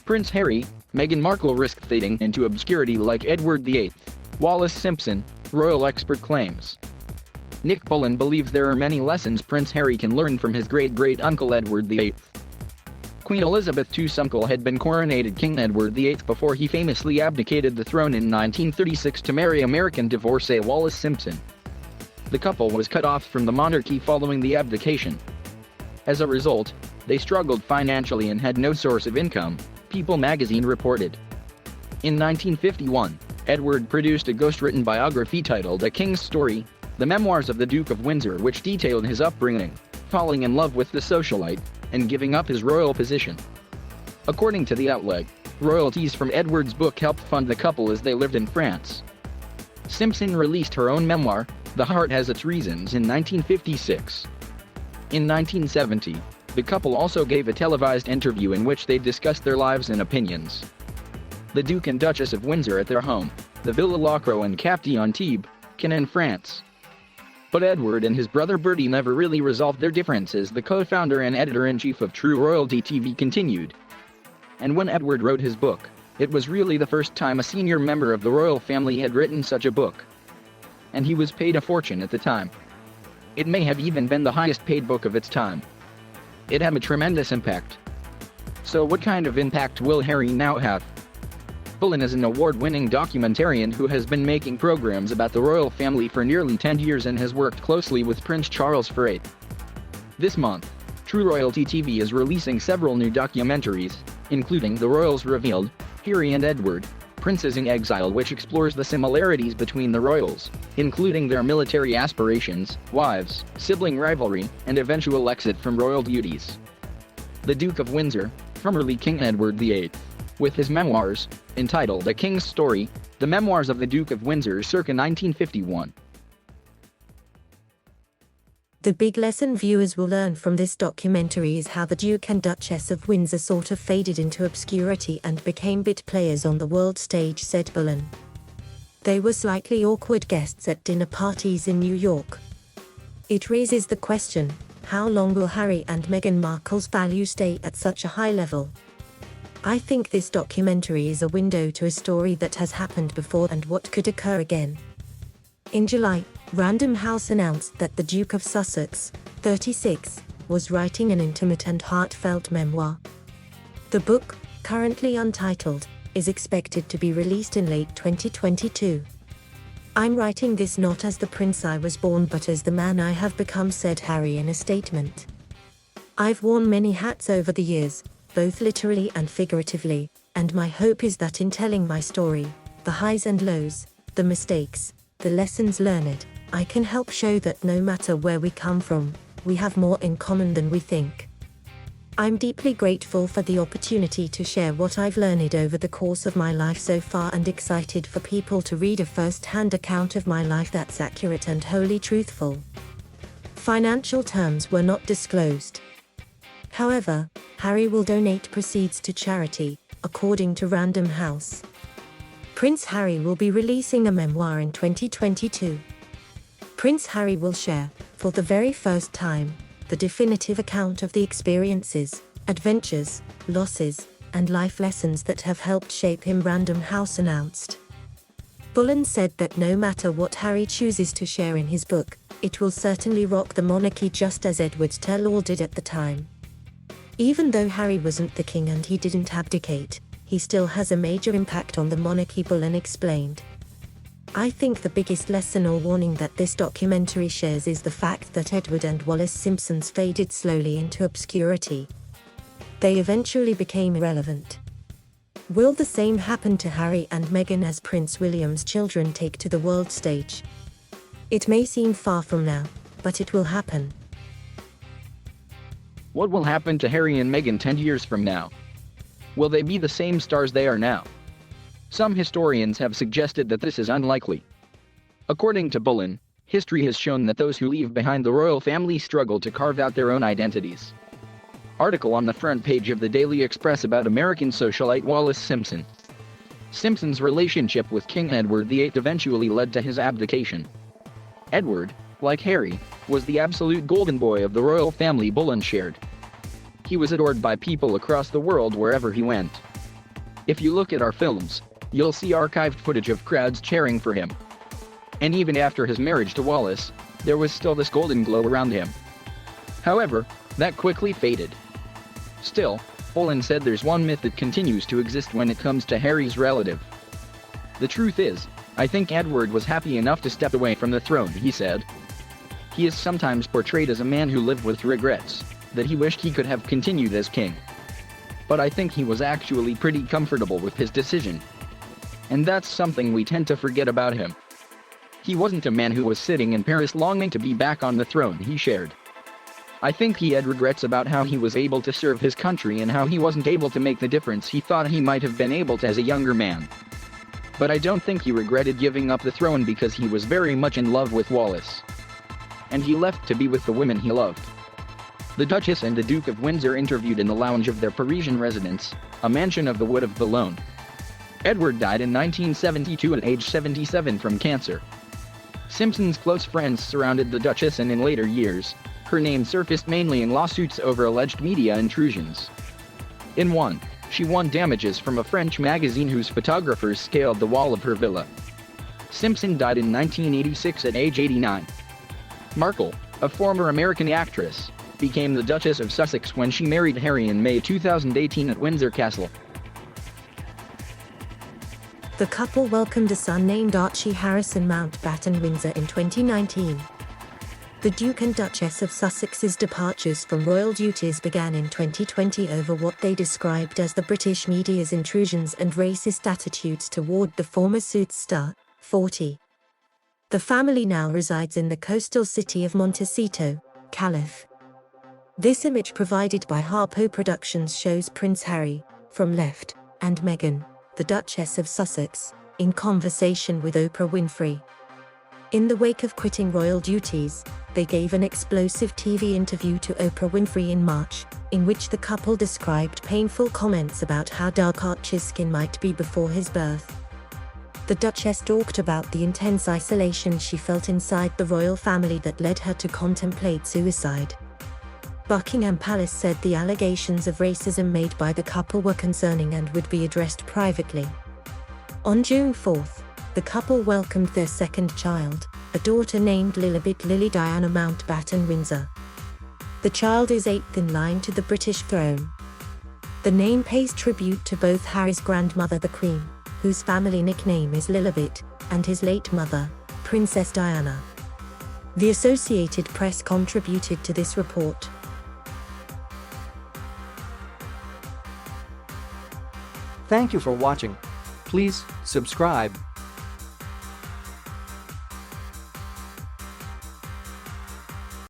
Prince Harry, Meghan Markle risked fading into obscurity like Edward VIII. Wallis Simpson, royal expert claims. Nick Bullen believes there are many lessons Prince Harry can learn from his great-great-uncle Edward VIII. Queen Elizabeth II's uncle had been coronated King Edward VIII before he famously abdicated the throne in 1936 to marry American divorcee Wallis Simpson. The couple was cut off from the monarchy following the abdication. As a result, they struggled financially and had no source of income, People magazine reported. In 1951, Edward produced a ghostwritten biography titled A King's Story, the memoirs of the Duke of Windsor, which detailed his upbringing, falling in love with the socialite, and giving up his royal position. According to the outlet, royalties from Edward's book helped fund the couple as they lived in France. Simpson released her own memoir, The Heart Has Its Reasons, in 1956. In 1970, the couple also gave a televised interview in which they discussed their lives and opinions. The Duke and Duchess of Windsor at their home, the Villa Lacroix in Cap-d'Antibes, in France. But Edward and his brother Bertie never really resolved their differences, the co-founder and editor-in-chief of True Royalty TV continued. And when Edward wrote his book, it was really the first time a senior member of the royal family had written such a book. And he was paid a fortune at the time. It may have even been the highest paid book of its time. It had a tremendous impact. So what kind of impact will Harry now have? Bullen is an award-winning documentarian who has been making programs about the royal family for nearly 10 years and has worked closely with Prince Charles VIII. This month, True Royalty TV is releasing several new documentaries, including The Royals Revealed, Harry and Edward, Princes in Exile, which explores the similarities between the royals, including their military aspirations, wives, sibling rivalry, and eventual exit from royal duties. The Duke of Windsor, formerly King Edward VIII, with his memoirs, entitled A King's Story, the memoirs of the Duke of Windsor circa 1951. The big lesson viewers will learn from this documentary is how the Duke and Duchess of Windsor sort of faded into obscurity and became bit players on the world stage, said Bullen. They were slightly awkward guests at dinner parties in New York. It raises the question, how long will Harry and Meghan Markle's value stay at such a high level? I think this documentary is a window to a story that has happened before and what could occur again. In July, Random House announced that the Duke of Sussex, 36, was writing an intimate and heartfelt memoir. The book, currently untitled, is expected to be released in late 2022. I'm writing this not as the prince I was born but as the man I have become, said Harry in a statement. I've worn many hats over the years, both literally and figuratively, and my hope is that in telling my story, the highs and lows, the mistakes, the lessons learned, I can help show that no matter where we come from, we have more in common than we think. I'm deeply grateful for the opportunity to share what I've learned over the course of my life so far and excited for people to read a first-hand account of my life that's accurate and wholly truthful. Financial terms were not disclosed. However, Harry will donate proceeds to charity, according to Random House. Prince Harry will be releasing a memoir in 2022. Prince Harry will share, for the very first time, the definitive account of the experiences, adventures, losses, and life lessons that have helped shape him, Random House announced. Bullen said that no matter what Harry chooses to share in his book, it will certainly rock the monarchy just as Edward's tell-all did at the time. Even though Harry wasn't the king and he didn't abdicate, he still has a major impact on the monarchy, Bullen explained. I think the biggest lesson or warning that this documentary shares is the fact that Edward and Wallis Simpson faded slowly into obscurity. They eventually became irrelevant. Will the same happen to Harry and Meghan as Prince William's children take to the world stage? It may seem far from now, but it will happen. What will happen to Harry and Meghan 10 years from now? Will they be the same stars they are now? Some historians have suggested that this is unlikely. According to Bullen, history has shown that those who leave behind the royal family struggle to carve out their own identities. Article on the front page of the Daily Express about American socialite Wallis Simpson. Simpson's relationship with King Edward VIII eventually led to his abdication. Edward, like Harry, was the absolute golden boy of the royal family, Bullen shared. He was adored by people across the world wherever he went. If you look at our films, you'll see archived footage of crowds cheering for him. And even after his marriage to Wallis, there was still this golden glow around him. However, that quickly faded. Still, Bullen said there's one myth that continues to exist when it comes to Harry's relative. The truth is, I think Edward was happy enough to step away from the throne, he said. He is sometimes portrayed as a man who lived with regrets, that he wished he could have continued as king. But I think he was actually pretty comfortable with his decision. And that's something we tend to forget about him. He wasn't a man who was sitting in Paris longing to be back on the throne, he shared. I think he had regrets about how he was able to serve his country and how he wasn't able to make the difference he thought he might have been able to as a younger man. But I don't think he regretted giving up the throne because he was very much in love with Wallis. And he left to be with the women he loved. The Duchess and the Duke of Windsor interviewed in the lounge of their Parisian residence, a mansion of the Wood of Boulogne. Edward died in 1972 at age 77 from cancer. Simpson's close friends surrounded the Duchess, and in later years, her name surfaced mainly in lawsuits over alleged media intrusions. In one, she won damages from a French magazine whose photographers scaled the wall of her villa. Simpson died in 1986 at age 89. Markle, a former American actress, became the Duchess of Sussex when she married Harry in May 2018 at Windsor Castle. The couple welcomed a son named Archie Harrison Mountbatten Windsor in 2019. The Duke and Duchess of Sussex's departures from royal duties began in 2020 over what they described as the British media's intrusions and racist attitudes toward the former Suits star, 40. The family now resides in the coastal city of Montecito, Calif. This image provided by Harpo Productions shows Prince Harry, from left, and Meghan, the Duchess of Sussex, in conversation with Oprah Winfrey. In the wake of quitting royal duties, they gave an explosive TV interview to Oprah Winfrey in March, in which the couple described painful comments about how dark Archie's skin might be before his birth. The Duchess talked about the intense isolation she felt inside the royal family that led her to contemplate suicide. Buckingham Palace said the allegations of racism made by the couple were concerning and would be addressed privately. On June 4, the couple welcomed their second child, a daughter named Lilibet Lily Diana Mountbatten Windsor. The child is eighth in line to the British throne. The name pays tribute to both Harry's grandmother the Queen, whose family nickname is Lilibet, and his late mother, Princess Diana. The Associated Press contributed to this report. Thank you for watching. Please subscribe